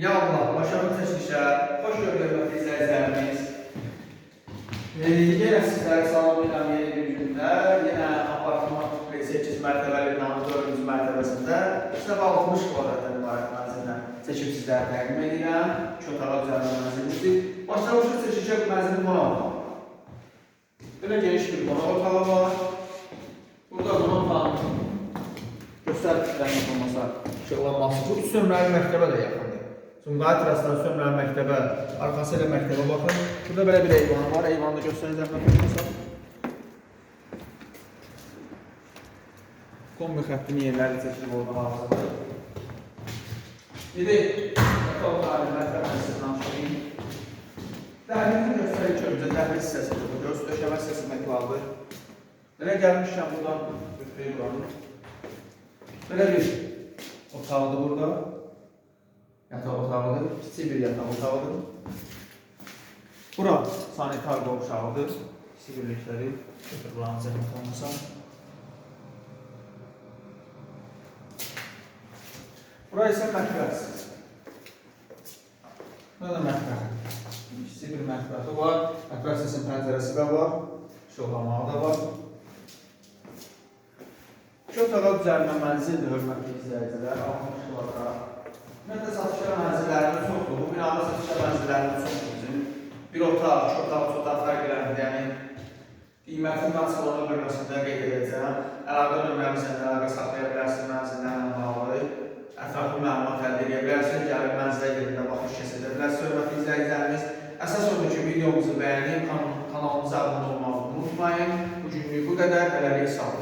Ya Allah, başarılı çəkilişə xoş gördük izləyicilərimiz. Yenə sizləri salamlayıram yeni bir gündə. Yenə apartman 8 mərtəbəli binanın 4-cü mərtəbəsində kitab 60 kvadratdan ibarət mənzillə çəkib sizlərə təqdim edirəm. 2 otağa düzəlmə mənzilimizdir. Başlamışıq çəkilişə mənzilin qonaq otağı. Belə geniş bir qonaq otağı var. Burada qonaq otağının göstəricilərin olmasa işıqlanması. Bu 3 nömrəli məktəbə də yaxındır. Sumqayıt Rəstan Sömrəli məktəbə, arxası ilə məktəbə baxın. Burada belə bir eyvanı var, eyvanı da göstərin zəhmət olmasa. Kombi xəttini yerləri çəkilib orada hazırdır. İndi yatak otağı məktəbəsini danışayım. Dəhlizini göstərik ki, öncə dəhliz hissəsidir bu, göz döşəmə hissəsi məklardır. Belə gəlmişkən buradan götürəyim buranı. Belə bir otaqdır burada. Yataq otağıdır, kiçik bir yataq otağıdır. Bura sanitar qovşağıdır, kiçik birlikləri götürülan zəhmət olmasa. Bura isə mətbəxdir. Burada da mətbəx. Kiçik bir mətbəxi var, mətbəx hissəsinin pəncərəsi də var, işıqlamağı da var. 2 otağa düzəlmə mənzildir, hörmətli izləyicilər, 60 kvadrat. Ümumiyyətlə, satışlar mənzillərinin çoxdur. Bu binada satışlar mənzillərinin çoxdur bizim. Bir otaq, 2 otaq, 3 otaq fərqləndir. Yəni, qiymətini mən salona bölməsində qeyd edəcəm. Əlaqə nömrəmizlə əlaqə saxlaya bilərsiniz mənzillərlə bağlı. Ətraflı məlumat əldə edə bilərsiniz. Gəlib mənzilə yerində baxış kəsə bilərsiniz. Hörmətli izləyicilərimiz, əsas odur ki, videomuzu bəyənib, kanalımıza abunə olmağı unutmayın. Bugünlük bu qədər. Hələlik sağ olun.